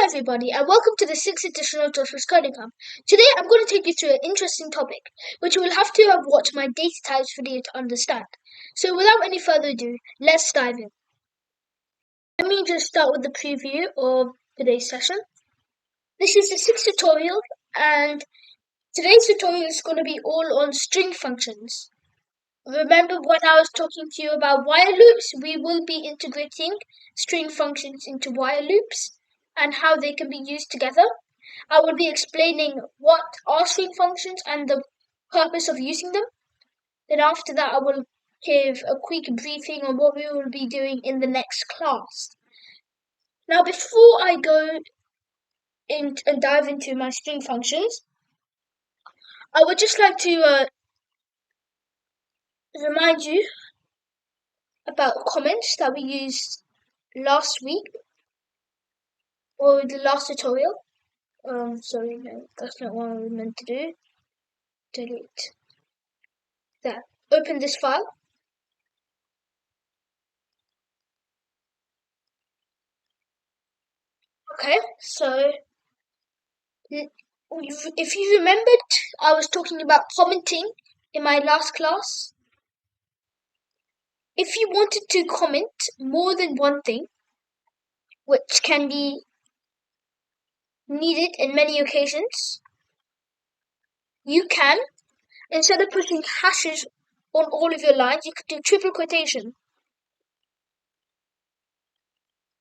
everybody, and welcome to the 6th edition of Joshua's Coding Hub. Today I'm going to take you through an interesting topic, which you will have to have watched my data types video to understand. So without any further ado, let's dive in. Let me just start with the preview of today's session. This is the 6th tutorial, and today's tutorial is going to be all on string functions. Remember when I was talking to you about while loops, we will be integrating string functions into while loops and how they can be used together. I will be explaining what are string functions and the purpose of using them. Then after that, I will give a quick briefing on what we will be doing in the next class. Now, before I go in and dive into my string functions, I would just like to remind you about comments that we used last week or the last tutorial. Sorry, no, that's not what I meant to do. Delete that. Open this file. Okay, so if you remembered, I was talking about commenting in my last class. If you wanted to comment more than one thing, which can be needed in many occasions, you can, instead of putting hashes on all of your lines, you could do triple quotation,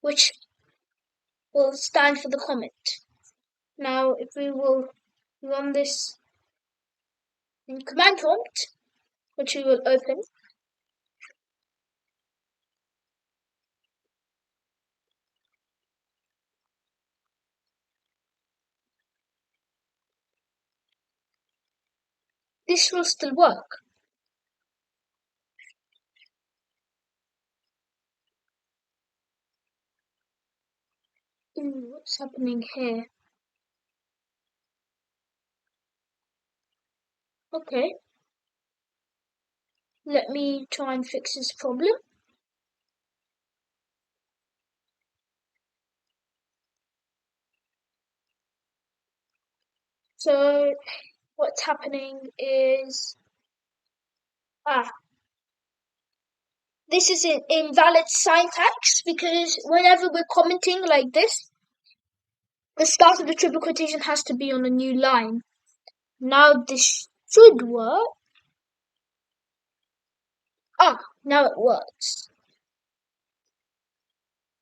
which will stand for the comment. Now, if we will run this in command prompt, which we will open, this will still work. Ooh, what's happening here? Okay. Let me try and fix this problem. So what's happening is this is an invalid syntax because whenever we're commenting like this, the start of the triple quotation has to be on a new line. Now this should work. Now it works.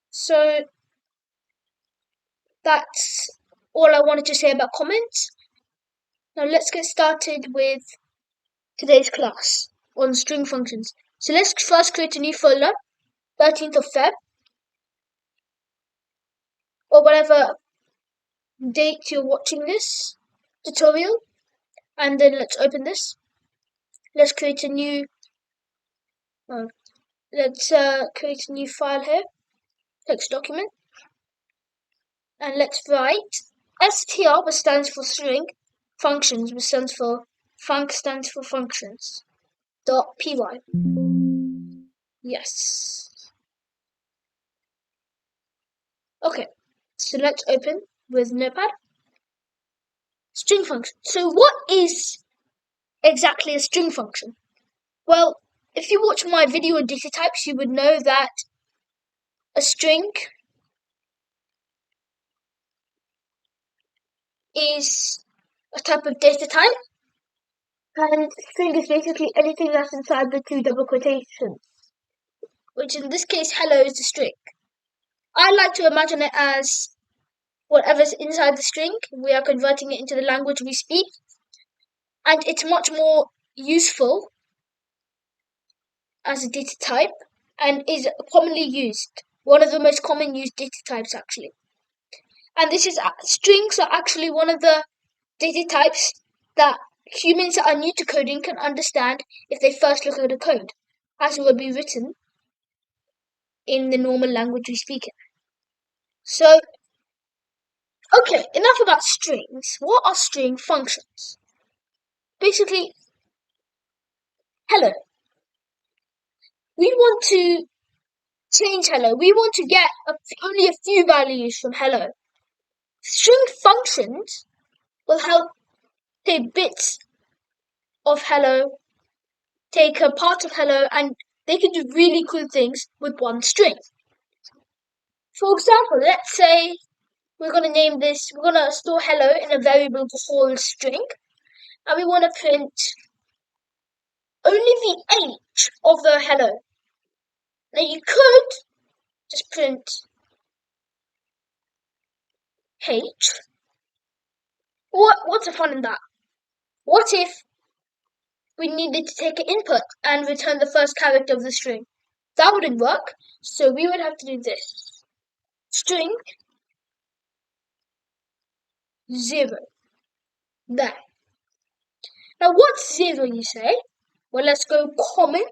So that's all I wanted to say about comments. Now let's get started with today's class on string functions. So let's first create a new folder, 13th of Feb, or whatever date you're watching this tutorial, and then let's open this. Let's create a new create a new file here, text document, and let's write str, which stands for string, functions, which stands for functions, .py. Yes. Okay, so let's open with Notepad. String function. So what is exactly a string function? Well, if you watch my video on data types, you would know that a string is a type of data type, and string is basically anything that's inside the two double quotations, which in this case, hello is the string. I like to imagine it as whatever's inside the string, we are converting it into the language we speak, and it's much more useful as a data type and is commonly used. One of the most common used data types, actually. And this is strings are actually one of the data types that humans that are new to coding can understand if they first look at the code, as it will be written in the normal language we speak in. So, okay, enough about strings. What are string functions? Basically, hello. We want to change hello. We want to get only a few values from hello. String functions will help take bits of hello, take a part of hello, and they can do really cool things with one string. For example, let's say we're going to store hello in a variable called string, and we want to print only the H of the hello. Now you could just print H. What's the fun in that? What if we needed to take an input and return the first character of the string? That wouldn't work, so we would have to do this. String 0. There. Now what's 0, you say? Well, let's go comment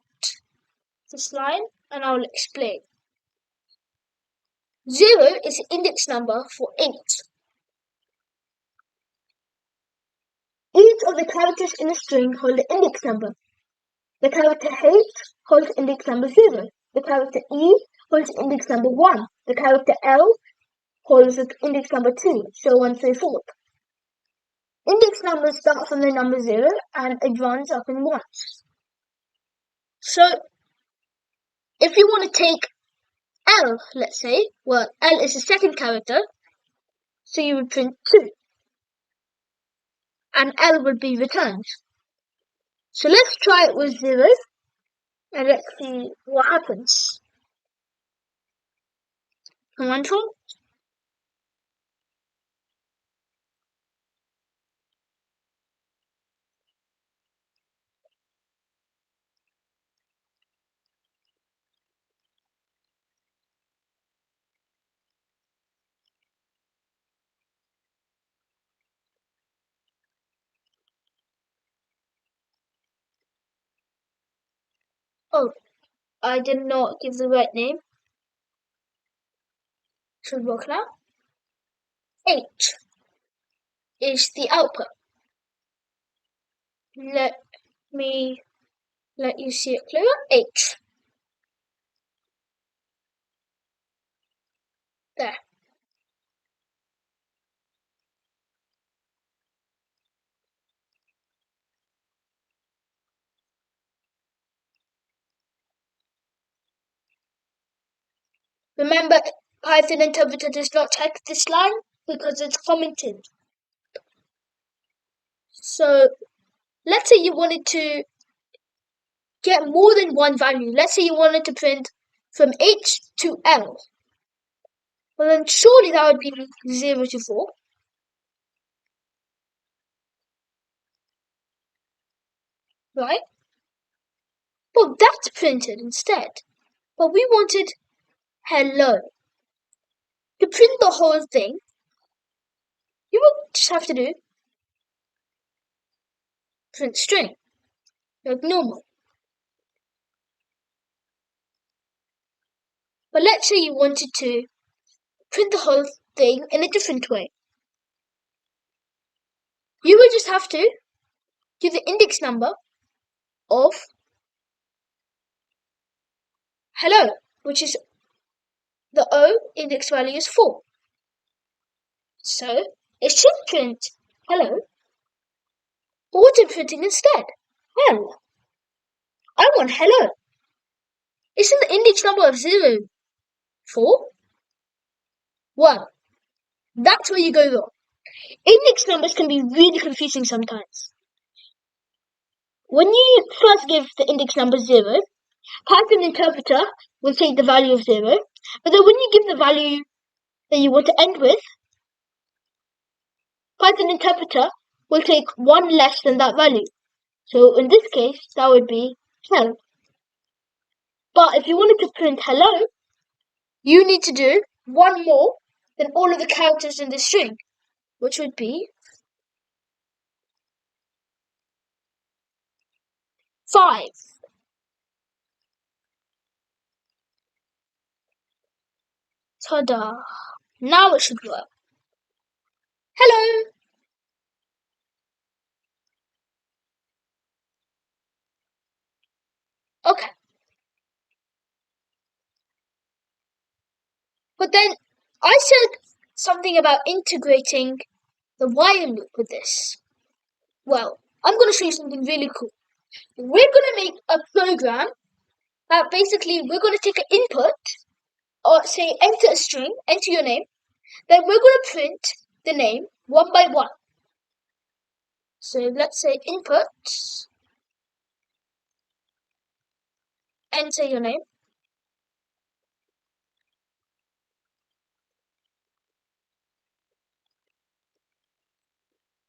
this line and I'll explain. 0 is the index number for 8. Each of the characters in a string hold the index number. The character H holds index number 0. The character E holds index number 1. The character L holds index number 2, so on and so forth. Index numbers start from the number 0 and advance up in ones. So, if you want to take L, let's say, well, L is the second character, so you would print 2. And L would be returned. So let's try it with 0, and let's see what happens. Come on, Tom. Oh, I did not give the right name. Should work now. H is the output. Let me let you see it clearer. H. There. Remember, Python interpreter does not check this line because it's commented. So let's say you wanted to get more than one value. Let's say you wanted to print from H to L. Well, then surely that would be 0 to 4. Right? Well, that's printed instead. But we wanted hello. To print the whole thing, you will just have to do print string, like normal. But let's say you wanted to print the whole thing in a different way. You would just have to give the index number of hello, which is the O index value is 4. So it should print hello. But what's it printing instead? Hell, I want hello. Isn't the index number of 0 4? Well, that's where you go wrong. Index numbers can be really confusing sometimes. When you first give the index number 0, Python interpreter will take the value of 0, but then when you give the value that you want to end with, Python interpreter will take 1 less than that value. So in this case, that would be 12. But if you wanted to print hello, you need to do 1 more than all of the characters in the string, which would be 5. Ta-da! Now it should work. Hello! Okay. But then I said something about integrating the while loop with this. Well, I'm going to show you something really cool. We're going to make a program that basically we're going to take an input, or say enter a string, enter your name, then we're going to print the name one by one. So let's say input, enter your name.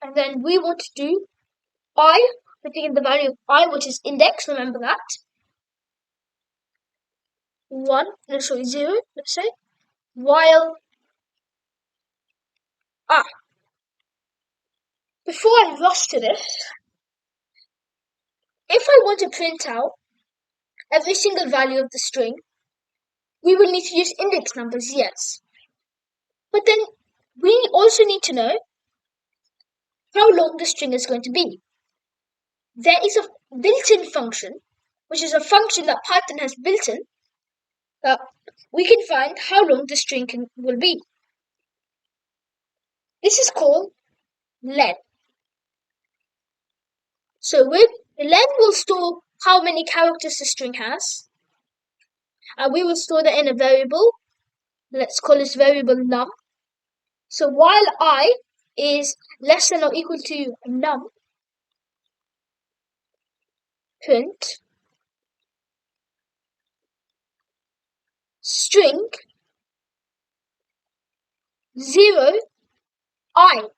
And then we want to do I, we're taking the value of I, which is index, remember that. 1, sorry, 0, let's say, while before I rush to this, if I want to print out every single value of the string, we will need to use index numbers, yes. But then we also need to know how long the string is going to be. There is a built-in function, which is a function that Python has built in, that we can find how long the string will be. This is called len. So len will store how many characters the string has, and we will store that in a variable. Let's call this variable num. So while I is less than or equal to num, print string 0 I.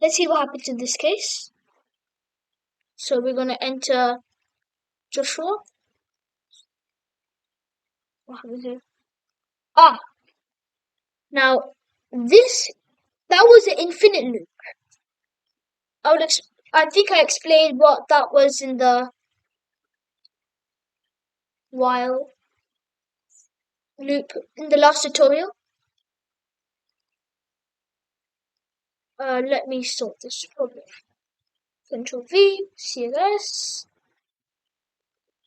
Let's see what happens in this case. So we're going to enter Joshua. What happens here? Now that was an infinite loop. I think I explained what that was in the while loop in the last tutorial. Let me sort this problem. Control V, CSS,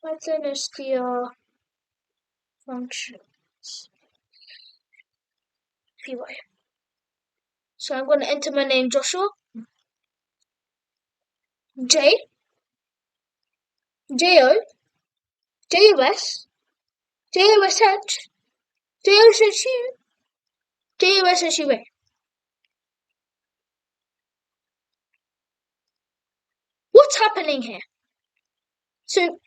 Python str functions, py. So I'm going to enter my name Joshua, J, J-O, J-O-S, J-O-S-H, J-O-S-H-U, J-O-S-H-U-A. What's happening here? So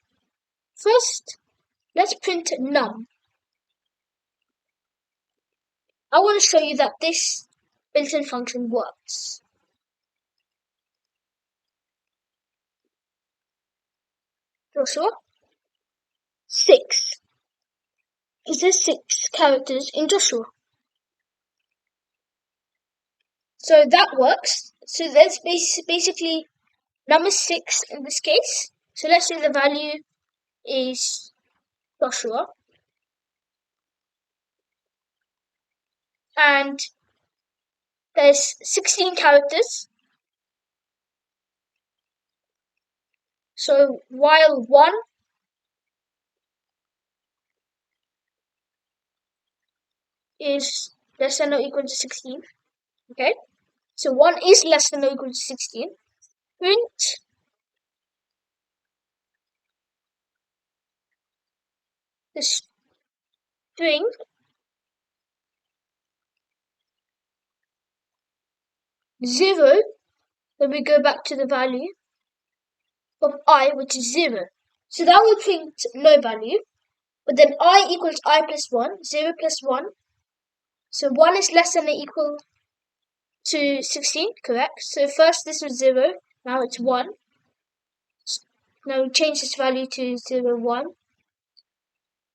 first, let's print num. I want to show you that this built-in function works. Joshua, 6. Is there 6 characters in Joshua? So that works. So that's basically number 6 in this case. So let's say the value is Joshua. And there's 16 characters. So while 1 is less than or equal to 16. Okay? So 1 is less than or equal to 16. Print the string zero, then we go back to the value of I, which is 0. So that will print no value, but then I equals I plus 1, 0 plus 1. So 1 is less than or equal to 16, correct? So first this was 0, now it's 1. Now we change this value to 0, 1.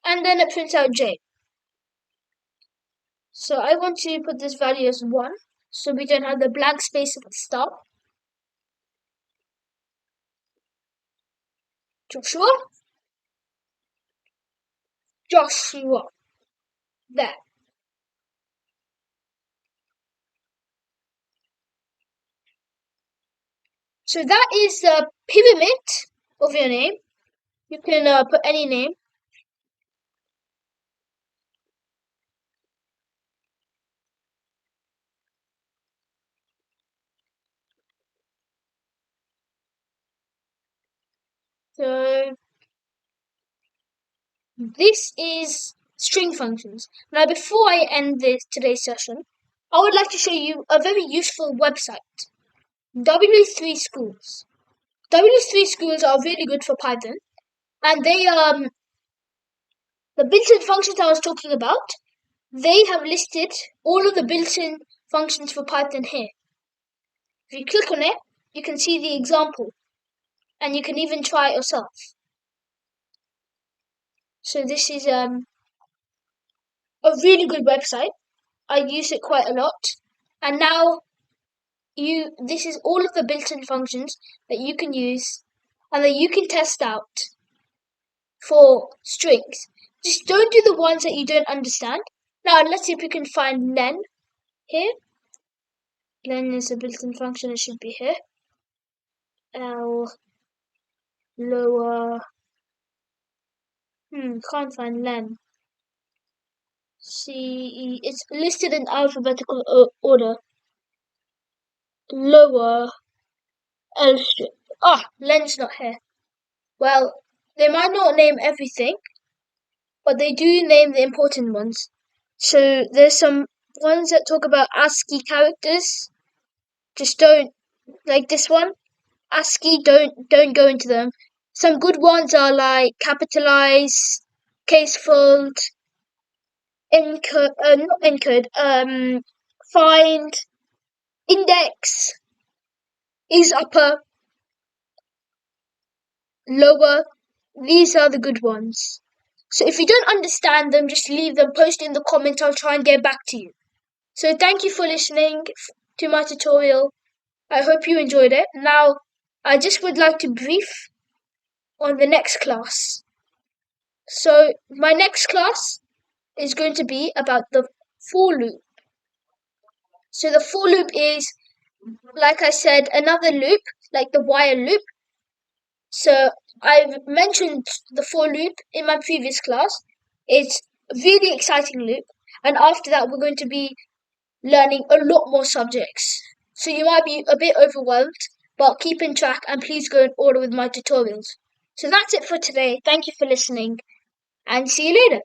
And then it prints out J. So I want to put this value as 1, so we don't have the blank space at the start. Joshua. There. So that is the pyramid of your name. You can put any name. So this is string functions. Now, before I end today's session, I would like to show you a very useful website, W3 Schools. W3 Schools are really good for Python, and they the built-in functions I was talking about. They have listed all of the built-in functions for Python here. If you click on it, you can see the example, and you can even try it yourself. So this is a really good website. I use it quite a lot, and now this is all of the built-in functions that you can use and that you can test out for strings. Just don't do the ones that you don't understand. Now let's see if we can find len here. Len is a built-in function, it should be here. L lower can't find len. C it's listed in alphabetical order. Lower L strip. Len's not here. Well, they might not name everything, but they do name the important ones. So there's some ones that talk about ASCII characters. Just don't, like this one, ASCII, don't go into them. Some good ones are like capitalize, casefold, encode, not encode, find, index, is upper, lower. These are the good ones. So if you don't understand them, just leave them, post in the comments, I'll try and get back to you. So thank you for listening to my tutorial. I hope you enjoyed it. Now, I just would like to brief on the next class. So my next class is going to be about the for loop. So the for loop is, like I said, another loop, like the while loop. So I've mentioned the for loop in my previous class. It's a really exciting loop. And after that, we're going to be learning a lot more subjects. So you might be a bit overwhelmed, but keep in track and please go in order with my tutorials. So that's it for today. Thank you for listening and see you later.